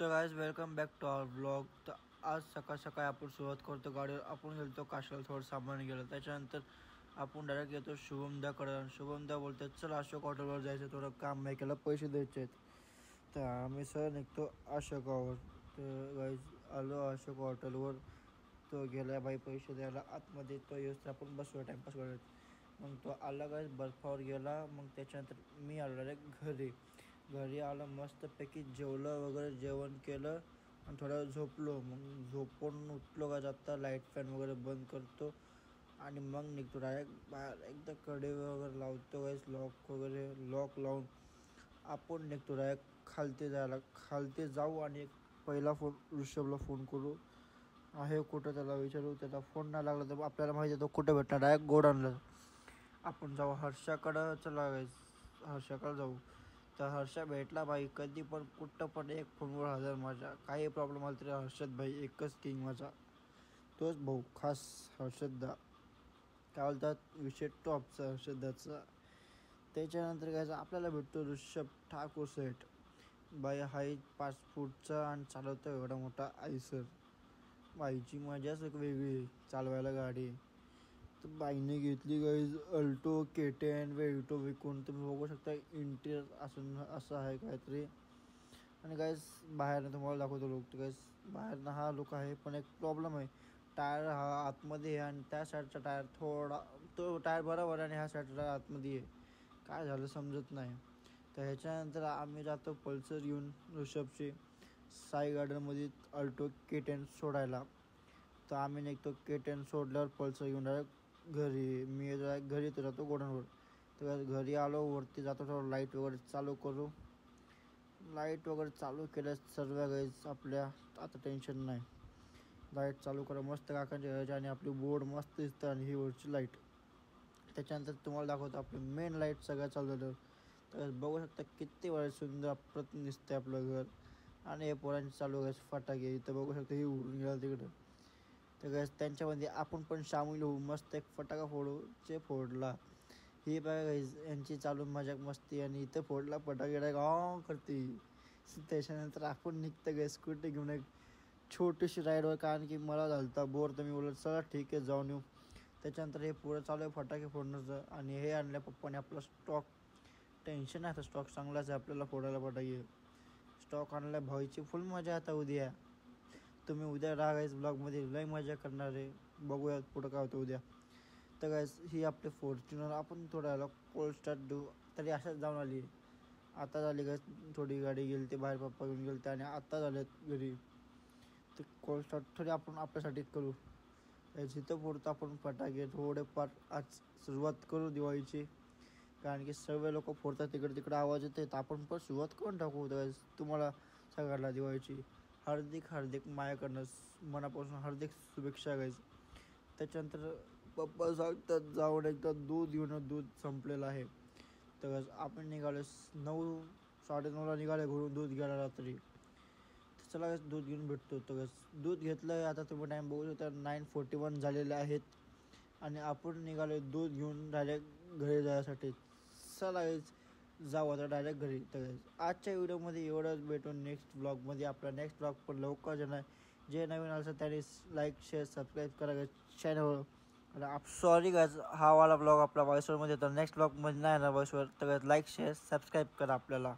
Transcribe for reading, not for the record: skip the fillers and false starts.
तर guys welcome back to our blog. तर आज सकाळ सकाळी आपण सुरुवात करतो गाडीवर. आपण गेलो काशीला, थोडं सामान गेलं. त्याच्यानंतर आपण डायरेक्ट येतो शुभमदाकडे. शुभमदा बोलतात चल अशोक हॉटेलवर जायचं, थोडं काम आहे, केलं पैसे द्यायचे आहेत. तर आम्ही सर निघतो अशोकावर. तर गाईज आलो अशोक हॉटेलवर. तो गेला बाई पैसे द्यायला आतमध्ये. तो येऊस तर आपण बसलो टाईमपास करत. मग तो आला गाईज बर्फावर गेला. मग त्याच्यानंतर मी आलो डायरेक्ट घरी आलं, मस्तपैकी जेवलं वगैरे, जेवण केलं आणि थोडा झोपलो. मग झोपून उठलो का आत्ता लाईट फॅन वगैरे बंद करतो आणि मग निघतो डायरेक्ट बाहेर. एकदा कडे वगैरे लावतो गाईस, लॉक लावून आपण निघतो डायरेक्ट खालते जाऊ आणि एक पहिला फोन ऋषभला फोन करू, आहे कुठं त्याला विचारू. त्याचा फोन नाही लागला तर आपल्याला माहिती आहे तो कुठं भेटणार. डायरेक्ट गोडाऊनला आपण जाऊ. हर्षाकडं चला गाईस, हर्षाकडं जाऊ. तर हर्षा भेटला भाई, कधी पण कुठं पण एक फोनवर हजर. माझ्या काही प्रॉब्लेम आला तरी हर्षद भाई एकच किंग माझा, तोच भाऊ खास हर्षददा. काय बोलतात विषय टॉपचा हर्षददाचा. त्याच्यानंतर काय आपल्याला भेटतो ऋषभ ठाकूर सेठ. बाई हाईट 5 फूटचा आणि चालवतो एवढा मोठा आयसर. बाईची मजाच एक वेगळी चालवायला गाडी. तर बाईने घेतली गाईज अल्टो K10 वेल्टो विकून. तुम्ही बघू शकता इंटिरियर असं आहे काहीतरी. आणि गाईज बाहेरनं तुम्हाला दाखवतो लोक. तर गाईज बाहेरनं हा लुक आहे, पण एक प्रॉब्लेम आहे. टायर हा आतमध्ये आहे आणि त्या साईडचा टायर थोडा, तो टायर बरोबर आणि ह्या साईडचा टायर आतमध्ये आहे. काय झालं समजत नाही. तर ह्याच्यानंतर आम्ही जातो पल्सर घेऊन ऋषभची साई गार्डनमध्ये अल्टो K10 सोडायला. तर आम्ही निघतो K10 सोडल्यावर पल्सर घेऊन डायरेक्ट घरी. मी घरी तर जातो गोडाऊनवर. तर घरी आलो, वरती जातो, थोडं लाईट वगैरे चालू करू. लाईट वगैरे चालू केल्या सर्व गाईज आपल्या, आता टेन्शन नाही. लाईट चालू करा मस्त काकांच्या घराची आणि आपली बोर्ड मस्त दिसतं आणि ही वरची लाईट. त्याच्यानंतर तुम्हाला दाखवतो आपली मेन लाईट सगळ्या चालू झालं. तर बघू शकता किती वेळ सुंदर अप्रतिम दिसते आपलं घर. आणि हे पोरांचे चालू गाईज फटाके. इथं बघू शकता ही उडून गेला तिकडं. तर गाईज त्यांच्यामध्ये आपण पण सामील होऊ, मस्त एक फटाका फोडला. ही बघा गाईज यांची चालू मजाक मस्ती. आणि इथं फोडला फटाके गाव करते. त्याच्यानंतर आपण निघतं गाईज स्कूटी घेऊन एक छोटीशी राईडवर, कारण की मला झालता बोर. तर मी बोलत चला ठीक आहे जाऊन येऊ. त्याच्यानंतर हे पुढं चालू आहे फटाके फोडण्याचं. आणि हे आणलं पप्पाने आपला स्टॉक. टेन्शन आहे, आता स्टॉक चांगलाच आहे आपल्याला फोडायला फटाके. स्टॉक आणला भाईची फुल मजा आता उद्या. तुम्ही उद्या राहा गाईज ब्लॉगमध्ये, लई मजा करणार आहे. बघूया पुढं काय होतं उद्या. तर गाईज ही आपली फॉर्च्युनर आपण थोडा वेळाला कोल्ड स्टार्ट देऊ. तरी अशाच जाऊन आली. आता झाली गाईज, थोडी गाडी गेली ते बाहेर, पप्पा घेऊन गेले ते आणि आता झाल्यात घरी. तर कोल्ड स्टार्ट थोडी आपण आपल्यासाठी करू. जिथं पुरतं आपण फटाके थोडेफार आज सुरुवात करू दिवाळीची. कारण की सर्व लोक फोडतात तिकडे आवाज येते. तर आपण पण सुरुवात करून टाकू गाईज. तुम्हाला सगळ्याला दिवाळीची हार्दिक माझ्याकडनं मनापासून हार्दिक शुभेच्छा गाईज. त्याच्यानंतर पप्पा सांगतात जाऊन एकदा दूध घेऊन, दूध संपलेलं आहे. तर आपण निघालो 9-9:30ला निघाले घरून दूध घ्यायला रात्री. तर चला दूध घेऊन भेटतो. तर दूध घेतलं आहे. आता तुम्ही टाईम बघू शकता 9:41 झालेले आहेत. आणि आपण निघालो दूध घेऊन डायरेक्ट घरी जाण्यासाठी. चला जाऊ आता डायरेक्ट घरी. तर आजच्या व्हिडिओमध्ये एवढंच. भेटून नेक्स्ट ब्लॉगमध्ये. आपला नेक्स्ट ब्लॉग पण लवकर येणार. जे नवीन असेल त्याने लाईक शेअर सबस्क्राईब करा चॅनलवर. सॉरी गाईज हा वाला ब्लॉग आपला व्हॉइसवरमध्ये येतो, नेक्स्ट ब्लॉगमध्ये नाही येणार व्हॉइसवर. तर लाईक शेअर सबस्क्राईब करा आपल्याला.